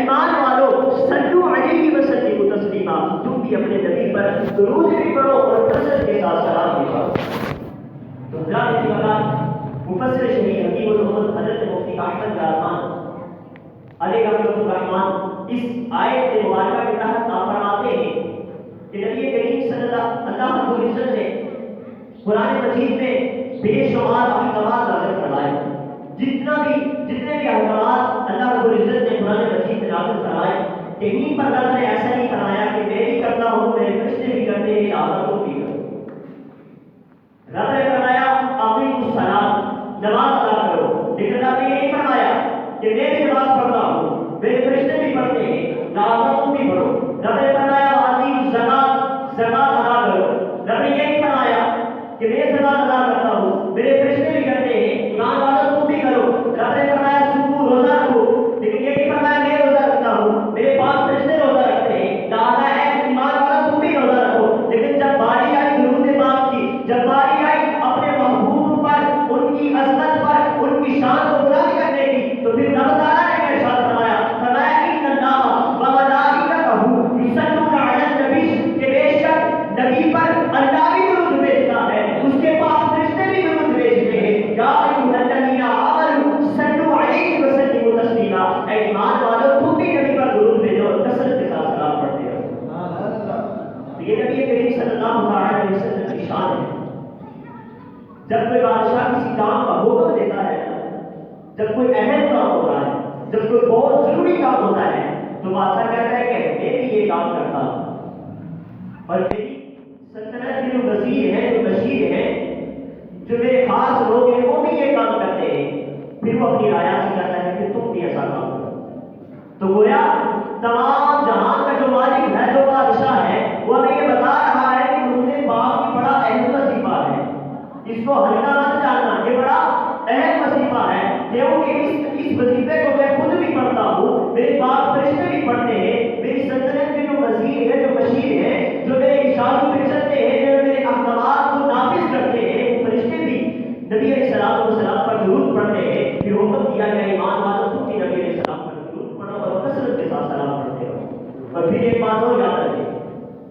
ایمان والو صلو علیہ وسلموا تسلیما، تم بھی اپنے نبی پر درود بھی پڑھو اور کثرت کے ساتھ سلام بھی پڑھو۔ تو حضرات اسی وقت مفسر شہید حکیم الامت حضرت مفتی احمد رحمان علیہ الرحمن اس آیت مبارکہ کے تحت آپ فرماتے ہیں کہ نبی کریم صلی اللہ رب العزت نے قرآن مجید میں بے شمار احکامات نازل فرمائے۔ جتنے بھی احکامات اللہ رب العزت نے قرآن مجید میں نازل فرمائے، کہیں پر اللہ نے ایسا نہیں فرمایا کہ میں بھی کرتا ہوں، میرے فرشتے بھی کرتے ہیں، لہٰذا تم بھی کرو۔ رب نے فرمایا اقیموا الصلاۃ، نماز ادا کرو، لیکن رب نے یہ نہیں فرمایا کہ میں بھی نماز پڑھتا ہوں، میرے فرشتے بھی پڑھتے ہیں، لہٰذا تم بھی پڑھو۔ رب نے فرمایا واقیموا الزکاۃ، زکات ادا کرو، رب نے یہ نہیں فرمایا کہ میں زکات ادا کرتا ہوں، میرے فرشتے بھی کرتے ہیں، ایمان والو تم بھی کرو۔ رب نے فرمایا صوموا، روزہ رکھو، لیکن یہ نہیں فرمایا میں روزہ رکھتا ہوں، میرے پاس فرشتے روزہ رکھتے ہیں، لہٰذا ہے ایمان والو تم بھی روزہ رکھو۔ لیکن جب باری آئی درود پاک کی، جب باری آئی اپنے محبوب پر، ان کی عظمت پر، ان کی شان کو بلند کرنے کی، تو پھر رب تعالیٰ نے ارشاد فرمایا ان اللہ وملائکتہ یصلون علی النبی، کہ بے شک نبی پر اللہ بھی درود بھیجتا ہے، اس کے پاس فرشتے بھی درود بھیجتے ہیں۔ یا ایھا الذین آمنوا صلوا علیہ وسلموا تسلیما، اے ایمان والو تم بھی نبی پر درود بھیجو اور کثرت کے ساتھ سلام پڑھتے رہو۔ یہ نبی کریم صلی اللہ علیہ وسلم کی شان ہے۔ جب کوئی بادشاہ کسی کام کا حکم دیتا ہے، جب کوئی اہم کام ہوتا ہے، جب کوئی بہت ضروری کام ہوتا ہے، تو بادشاہ کہتا ہے کہ میں بھی یہ کام کرتا ہوں، اور میری سلطنت کے جو وزیر ہیں، جو بشیر ہیں، جو میرے خاص لوگ ہیں، وہ بھی یہ کام کرتے ہیں، پھر وہ اپنی رعایا سے کہتا ہے کہ تم بھی ایسا کام کرو۔ تو گویا تمام جہان کا جو مالک ہے، جو بادشاہ ہے، وہ ہمیں یہ بتا رہا ہے کہ درود پاک کی بڑا اہم وظیفہ ہے، اس کو ہلکا مت جاننا، یہ بڑا اہم وظیفہ ہے، کیونکہ اس وظیفے کو میں خود بھی پڑھتا ہوں، میرے پاک فرشتے بھی پڑھتے ہیں، میری سلطنت کے جو وزیر ہے، جو بشیر ہے، جو میرے اشاروں پہ چلتے ہیں، جو میرے احکامات کو نافذ کرتے ہیں، وہ فرشتے بھی نبی علیہ السلام پر درود پڑھتے ہیں۔ پھر حکم دیا گیا ایمان والو تم بھی نبی علیہ السلام پر درود پڑھو اور کثرت کے ساتھ سلام پڑھتے رہو۔ اور پھر ایک بات اور یاد رکھیں،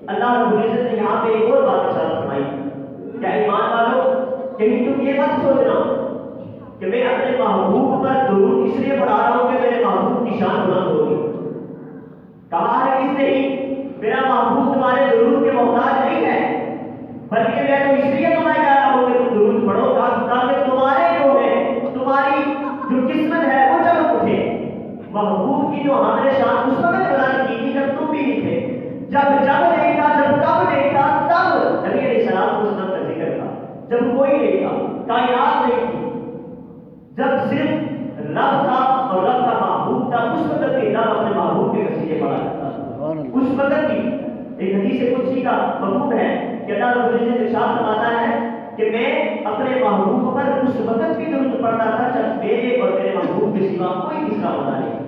اللہ رب العزت نے یہاں پہ ایک اور بات ارشاد فرمائی، کیا ایمان والو کہیں تم یہ مت سوچنا کہ میں اپنے محبوب پر درود اس لیے پڑھا رہا ہوں کہ میرے محبوب کی شان بلند ہوگی۔ کہا ہے اس نے ہی میرا محبوب تمہارے درود کے محتاج نہیں ہے، بلکہ میں تو اس لیے تمہیں کہہ رہا ہوں کہ تم درود پڑھو تاکہ تمہارے جو ہے، تمہاری جو قسمت ہے وہ چمک اٹھے۔ محبوب کی جو ہم نے شان اس وقت بیان کی تھی جب تم بھی نہیں تھے، جب نہیں تھا، جب کب نہیں تھا، تب نبی علیہ السلام کو اس کا ذکر تھا، جب کوئی نہیں تھا، کائنات نہیں تھی، جب صرف رب تھا اور رب کا محبوب تھا، اس وقت بھی رب اپنے محبوب کے وسیلے پڑھا کرتا تھا۔ اس وقت بھی ایک حدیث قدسی کا مفہوم ہے کہ اللہ رب العزت ارشاد فرماتا ہے کہ میں اپنے محبوب پر اس وقت بھی درود پڑھتا تھا جب میرے اور میرے محبوب کے سوا کوئی تیسرا ہوتا نہیں،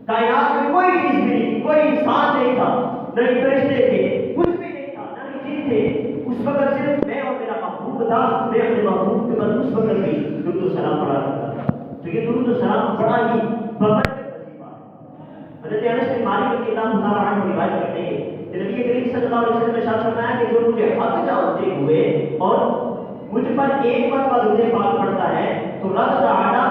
کائنات میں کوئی چیز بھی نہیں، کوئی انسان نہیں تھا، نہ فرشتے تھے، کچھ بھی نہیں تھا، نہ جن تھے، اس وقت صرف میں اور میرا محبوب تھا، میں اپنے محبوب کے بعد اس وقت بھی درود و سلام پڑھا کرتا تھا۔ تو یہ درود و سلام بڑا ہی بابرکت وظیفہ ہے۔ حضرت انس بن مالک رضی اللہ تعالیٰ عنہ روایت کرتے ہیں کہ نبی کریم صلی اللہ علیہ وسلم نے ارشاد فرمایا کہ جو مجھے حق جانتے ہوئے اور مجھ پر ایک مرتبہ درود پاک پڑھتا ہے تو رب تعالیٰ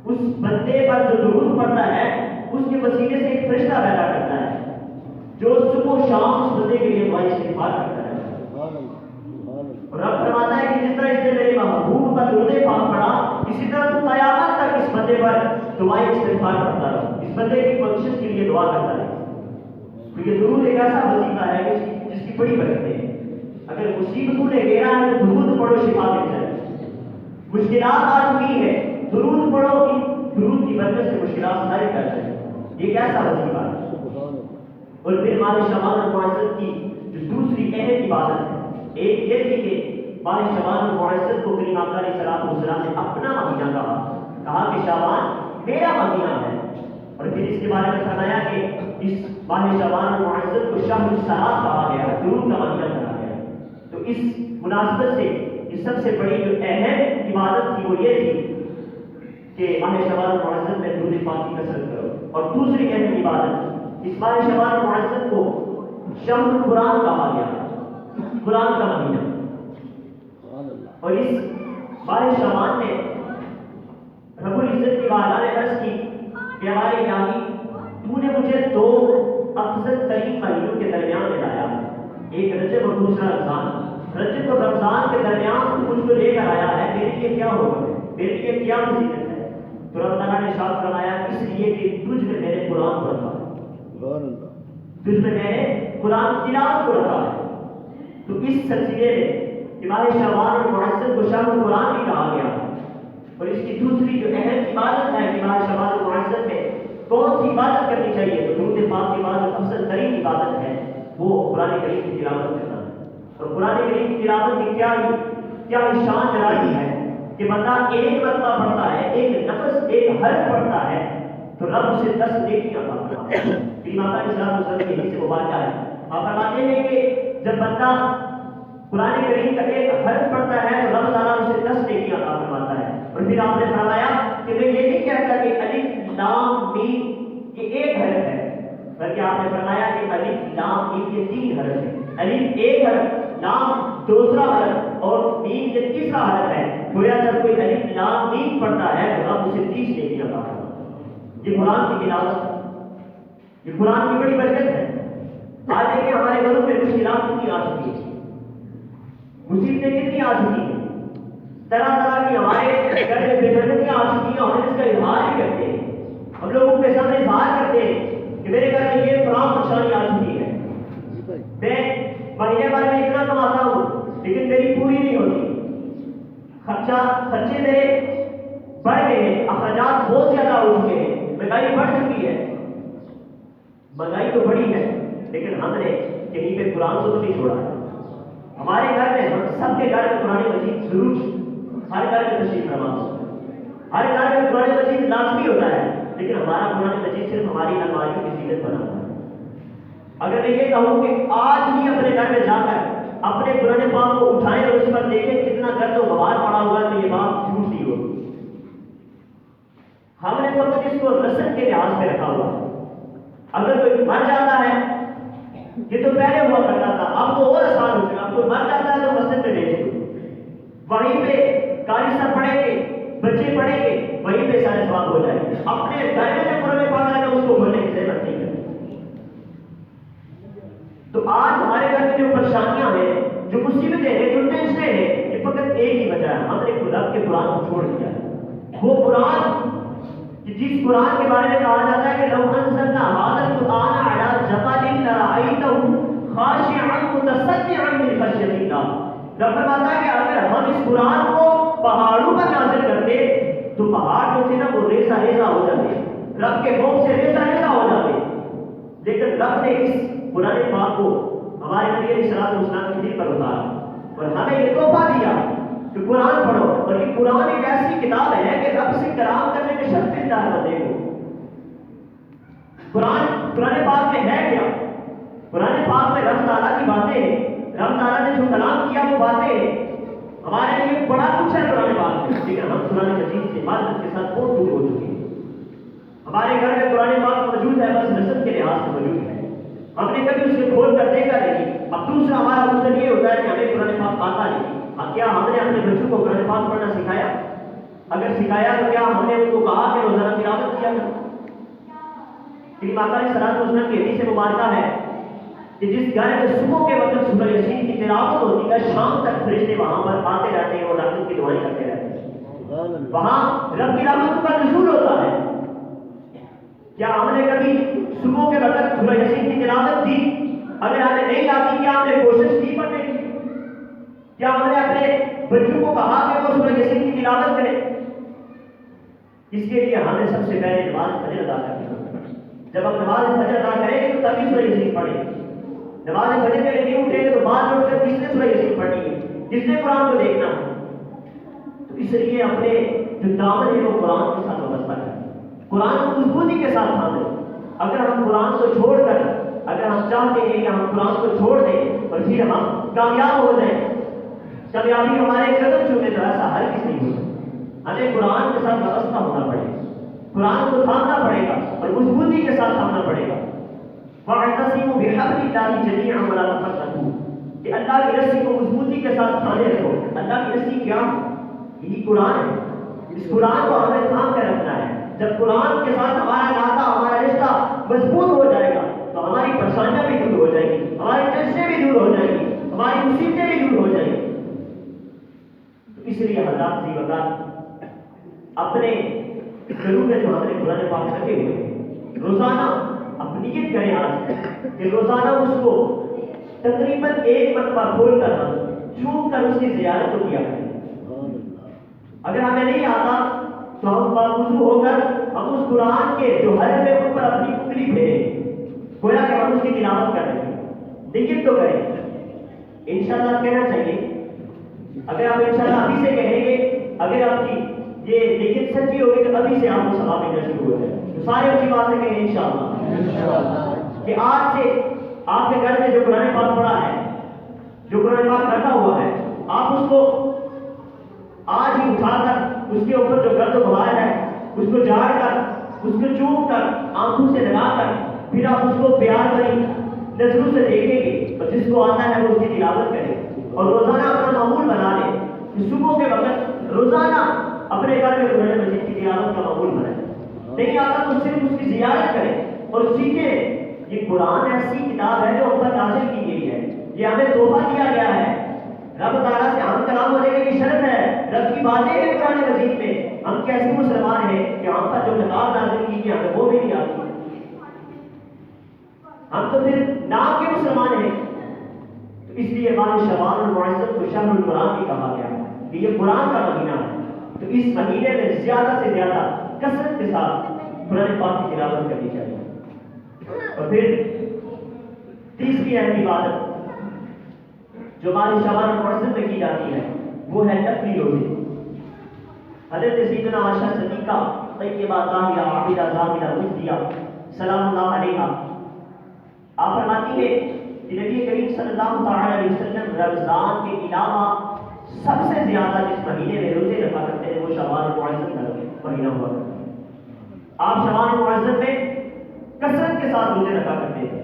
اس بندے پر جو درود پڑھتا ہے اس کے وسیلے سے ایک فرشتہ پیدا کرتا ہے جو صبح و شام اس بندے کے لیے دعا استغفار کرتا ہے۔ اور رب فرماتا ہے کہ جس طرح اس نے میرے محبوب پر درود پاک پڑھا، اسی طرح تو قیامت تک اس بندے پر دعائیں استغفار کرتا رہو، اس بندے کی بخشش کے لیے دعا کرتا رہے۔ تو یہ درود ایک ایسا وظیفہ ہے جس کی بڑی برکتیں ہیں۔ اگر مصیبتوں نے گھیرا ہے تو درود پڑھو، شفا مل جائے۔ مشکلات آ چکی ہے، درود پڑھو کہ درود کی برکت سے مشکلات ساری کر جائیں۔ یہ ایک ایسا وظیفہ ہے۔ اور پھر ماہ شعبان المعظم کی جو دوسری اہم عبادت ہے، ایک یہ تھی کہ ماہ شعبان المعظم کو کریم آقا علیہ السلام نے اپنا مہینہ کہا کہ شعبان میرا مہینہ ہے، اور پھر اس کے بارے میں فرمایا کہ اس ماہ شعبان المعظم کو شہر الصلاۃ کہا گیا، درود کا مہینہ کہا گیا۔ تو اس مناسبت سے یہ سب سے بڑی جو اہم عبادت تھی وہ یہ تھی کہ ماہ شعبان المعظم میں درود پاک کی کثرت کرو۔ اور دوسری اہم عبادت اس ماہ شعبان المعظم کو شہر القرآن کہا گیا، قرآن کا مہینہ۔ اور اس ماہ شعبان میں رب العزت کی بارگاہ نے عرض کی کہ ہمارے الہی تو نے مجھے دو افضل ترین مہینوں کے درمیان میں لایا، ایک رجب اور دوسرا رمضان۔ رجب اور رمضان کے درمیان تو مجھ کو لے کر آیا ہے، میرے لیے کیا ہوگا، میرے لیے کیا مصیبت ہے؟ تو رب تعالیٰ نے ارشاد فرمایا اس لیے کہ تجھ میں میں نے قرآن کو رکھا ہے، تجھ میں میں نے قرآن کی تلاوت کو رکھا ہے۔ تو اس سلسلے میں ماہ شعبان المعظم کو شہر القرآن بھی کہا گیا۔ اور اس کی دوسری جو اہم عبادت ہے کہ ماہ شعبان المعظم میں کون سی عبادت کرنی چاہیے، تو درود پاک کے بعد جو افضل ترین عبادت ہے وہ قرآن کریم کی تلاوت کرنا ہے۔ اور قرآن کریم کی تلاوت کی کیا شان نرالی ہے کہ بندہ ایک مرتبہ پڑھتا ہے، ایک لفظ ایک حرف پڑھتا ہے تو رب اسے 10 نیکیاں عطا کرتا ہے۔ میری ماتا علیہ السلام کی حدیث سے مبارکہ ہے، آپ فرماتے ہیں کہ جب بندہ قرآن کریم کا ایک حرف پڑھتا ہے تو رب تعالیٰ اسے 10 نیکیاں عطا فرماتا ہے۔ اور پھر آپ نے فرمایا کہ میں یہ نہیں کہتا کہ الف لام میم یہ ایک حرف ہے، بلکہ آپ نے فرمایا کہ الف لام میم یہ 3 حرف ہے۔ الف ایک حرف، لام دوسرا حرف اور میم یہ تیسرا حرف ہے۔ گویا جب کوئی الف لام میم پڑھتا ہے تو رب اسے 30 نیکیاں عطا کرتا ہے۔ یہ قرآن کی تلاوت، یہ قرآن کی بڑی برکت ہے۔ آج دیکھیں ہمارے گھروں میں مشکلات کتنی آ چکی ہیں، مصیبتیں کتنی آ چکی ہیں، طرح طرح کی ہمارے گھر میں بےدردیاں آ چکی ہیں، ہم اس کا اظہار بھی کرتے ہیں، ہم لوگوں کے سامنے اظہار کرتے ہیں کہ میرے گھر میں یہ فلاں پریشانی آ چکی ہے، میں مہینے بھر میں اتنا کماتا ہوں لیکن میری پوری نہیں ہوتی، خرچے میرے بڑھ گئے ہیں، اخراجات بہت زیادہ ہو چکے ہیں، مہنگائی بڑھ چکی ہے۔ مہنگائی تو بڑی ہے لیکن ہم نے کہیں پہ قرآن کو تو نہیں چھوڑا ہے۔ ہمارے گھر میں ہم سب کے گھر میں قرآن مجید ضرور، ہر گھر میں تشریف فرما ہوتا ہے، ہر گھر میں قرآن مجید لازمی ہوتا ہے، لیکن ہمارا قرآن مجید صرف ہماری الماریوں کی زینت بنا ہوا ہے۔ اگر میں یہ کہوں کہ آج ہی اپنے گھر میں جا کر اپنے قرآن پاک کو اٹھائیں اور اس پر دیکھیں کتنا گرد و غبار پڑا ہوا ہے تو یہ بات جھوٹ نہیں ہوگی۔ ہم نے تو اس کو رسم کے لحاظ پہ رکھا ہوا ہے۔ اگر کوئی مر جاتا ہے، یہ تو پہلے ہوا کرتا تھا، اب تو اور آسان ہو چکا، کوئی مر جاتا ہے تو مسجد میں بھیج دو، وہیں پہ قاری صاحب پڑھیں گے، بچے پڑھیں گے، وہیں پہ سارے ثواب ہو جائے گے۔ اپنے گھر میں جو قرآن پاک ہے اس کو بولنے کی ضرورت نہیں ہے۔ تو آج ہمارے گھر میں جو پریشانیاں ہیں، جو مصیبتیں ہیں، جو ٹینشنیں ہیں، یہ فقط ایک ہی وجہ ہے، ہم نے رب کے قرآن کو چھوڑ دیا ہے۔ وہ قرآن جس قرآن کے بارے میں کہا جاتا ہے کہ لو انزلنا هذا القرآن على جبل لرأيته خاشعا متصدعا من خشية الله، رب فرماتا ہے کہ اگر ہم اس قرآن کو پہاڑوں پر نازل کرتے تو پہاڑ جو تھے نا وہ ریزہ ریزہ ہو جاتے، رب کے خوف سے ریزہ ریزہ ہو جاتے، لیکن رب نے اس قرآن پاک کو ہمارے نبی علیہ الصلوۃ والسلام کے دل پر اتارا اور ہمیں یہ تحفہ دیا کہ قرآن پڑھو۔ اور یہ قرآن ایک ایسی کتاب ہے کہ رب سے کلام کرنے میں شرط ملتا ہے بندے کو۔ قرآن پاک میں ہے کیا؟ قرآن پاک میں رب تعالیٰ کی باتیں ہیں، رب تعالیٰ نے جو کلام کیا وہ باتیں ہیں، ہمارے لیے بڑا کچھ ہے قرآن پاک میں، لیکن ہم قرآن مجید سے معرفت کے ساتھ بہت دور ہو چکے ہیں۔ ہمارے گھر میں قرآن پاک موجود ہے، بس رسم کے لحاظ سے موجود ہے، ہم نے کبھی اسے کھول کر دیکھا نہیں۔ اب دوسرا ہمارا مقصد یہ ہوتا ہے کہ ہمیں قرآن پاک آتا نہیں، کیا ہم نے اپنے بچوں کو قرآن پاک پڑھنا سکھایا؟ اگر سکھایا تو کیا ہم نے ان کو کہا کہ روزانہ تلاوت کیا کرو؟ میری ماتا علیہ الصلوۃ والسلام کی حدیث مبارکہ ہے کہ جس گھر میں صبح کے وقت سورہ یاسین کی تلاوت ہوتی ہے شام تک فرشتے وہاں پر آتے رہتے ہیں اور رحمت کی دعائیں کرتے رہتے ہیں، وہاں رب کی رحمت کا نزول ہوتا ہے۔ کیا ہم نے کبھی صبح کے وقت سورہ یاسین کی تلاوت کی؟ اگر ہمیں نہیں آتی کیا ہم نے کوشش کی پڑھنے کی؟ کیا ہم نے اپنے بچوں کو کہا کہ وہ سورہ یاسین کی تلاوت کریں؟ اس کے لیے ہمیں سب سے پہلے نماز فجر ادا کرنی ہے۔ جب ہم نماز فجر ادا کریں گے تو تبھی سورہ یاسین پڑھیں گے۔ نماز فجر کے لیے نہیں اٹھیں گے تو بعد میں اٹھ کر کس نے سورہ یاسین پڑھنی ہے، کس نے قرآن کو دیکھنا ہے؟ تو اس لیے اپنے جو دامن ہے وہ قرآن کے ساتھ وابستہ کریں، قرآن کو مضبوطی کے ساتھ تھامیں۔ اگر ہم قرآن کو چھوڑ کر، اگر ہم چاہتے ہیں کہ ہم قرآن کو چھوڑ دیں اور پھر ہم کامیاب ہو جائیں، کامیابی ہمارے قدم چومے، تو ایسا ہر کس نہیں ہو سکتا۔ ہمیں قرآن کے ساتھ وابستہ ہونا پڑے، قرآن کو تھامنا پڑے گا اور مضبوطی کے ساتھ تھامنا پڑے گا. وَاعْتَصِمُوا بِحَبْلِ اللَّهِ جَمِيعًا وَلَا تَفَرَّقُوا کہ اللہ کی رسی کو مضبوطی کے ساتھ تھامے رکھو. اللہ کی رسی کیا ہے؟ یہی قرآن ہے. اس قرآن کو ہمیں تھام کر رکھنا ہے. جب قرآن کے ساتھ ہمارا ناطہ ہمارا رشتہ مضبوط ہو جائے گا تو ہماری پریشانیاں بھی دور ہو جائیں گی, ہماری ٹینشنیں بھی دور ہو جائیں گی, ہماری مصیبتیں بھی دور ہو جائیں گی. تو اس لیے حضرات جی وقت اپنے گھروں میں جو ہم نے قرآن پاک رکھے ہوئے ہیں روزانہ اپنی نیت کریں آج کہ روزانہ اس کو تقریباً 1 مرتبہ کھول کر چھوپ کر اس کی زیارت کو کیا کریں. اگر ہمیں نہیں آتا تو ہم باوضو ہو کر ہم اس قرآن کے جو حرف ہے ان پر اپنی انگلی پھیریں, گویا کہ ہم اس کی تلاوت کر رہے ہیں. نیت تو کریں, انشاءاللہ کہنا چاہیے. اگر آپ انشاءاللہ ابھی سے کہیں گے, اگر آپ کی یہ نیت سچی ہوگی تو ابھی سے آپ کو ثواب ملنا شروع ہو جائے. تو سارے اچھی بات سے کہیں انشاءاللہ کہ آج سے آپ کے گھر میں جو قرآن پاک پڑا ہے, جو قرآن پاک رکھا ہوا ہے, آپ اس کو آج ہی اٹھا کر اس کے اوپر جو گرد و غبار ہے اس کو جھاڑ کر, اس کو چوم کر, آنکھوں سے لگا کر پھر آپ اس کو پیار بھری نظروں سے دیکھیں گے اور جس کو آتا ہے وہ اس کی تلاوت کرے. اور روزانہ اپنا معمول بنا لیں کہ صبح کے وقت روزانہ اپنے گھر میں قرآن مجید کی تلاوت کا معمول بنائیں. نہیں آتا تو صرف اس کی زیارت کریں اور سیکھیں. یہ قرآن ایسی کتاب ہے جو ہم پر نازل کی گئی ہے, یہ ہمیں تحفہ دیا گیا ہے. رب تعالیٰ سے ہم کلام ہونے کی شرط ہے, رب کی باتیں ہیں قرآن مجید میں. ہم کیسے مسلمان ہیں کہ ہم پر جو کتاب نازل کی گئی ہمیں وہ بھی نہیں آتی. ہم تو پھر نام کے مسلمان ہیں. تو اس لیے ماہ شعبان المعظم کو شہر القرآن بھی کہا گیا کہ یہ قرآن کا مہینہ ہے. تو اس مہینے میں زیادہ سے زیادہ کثرت کے ساتھ قرآن پاک کی تلاوت کرنی چاہیے. اور پھر تیسری اہم عبادت جو ماہ شعبان المعظم میں کی جاتی ہے وہ ہے نفلی روزے. حضرت سیدنا عائشہ صدیقہ طیبہ طاہرہ عابدہ زاہدہ مفتیہ سلام اللہ علیہا آپ فرماتی ہے کہ نبی کریم صلی اللہ تعالی علیہ وسلم رمضان کے علاوہ سب سے زیادہ جس مہینے میں روزے رکھا کرتے ہیں وہ شعبان المعظم کا مہینہ ہوا کرتا ہے. آپ شعبان المعظم میں کثرت کے ساتھ روزے رکھا کرتے ہیں.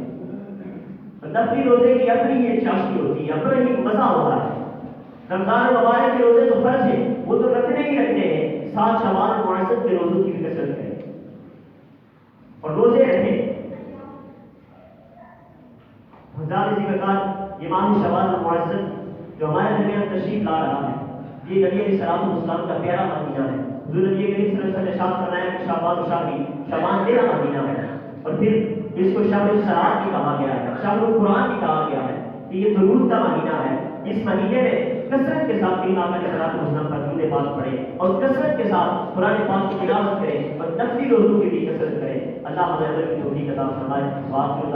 نفلی روزے کی اپنی ایک چاشنی ہوتی ہے, اپنا ایک مزہ ہوتا ہے. رمضان مبارک کے روزے تو فرض ہیں, وہ تو رکھنے ہی رکھتے ہیں, ساتھ شعبان المعظم کے روزوں کی بھی کثرت کریں اور روزے رکھیں. حضرات اسی وقت یہ ماہ شعبان المعظم جو ہمارے درمیان تشریف لا رہا ہے, یہ نبی علیہ السلام کا پیارا مہینہ ہے. حضور نبی کریم صلی اللہ علیہ وسلم نے ارشاد فرمایا کہ شعبان شہری, شعبان میرا مہینہ ہے. اور پھر اس کو شہر الصلاۃ بھی کہا گیا ہے, شہر القرآن بھی کہا گیا ہے کہ یہ درود کا مہینہ ہے. اس مہینے میں کثرت کے ساتھ امام علیہ السلام پر درود پاک پڑھیں اور کثرت کے ساتھ قرآن پاک کی تلاوت کریں اور نفلی روزوں کی بھی کثرت کریں. اللہ ہمیں کی توفیق عطا فرمائے. واقعی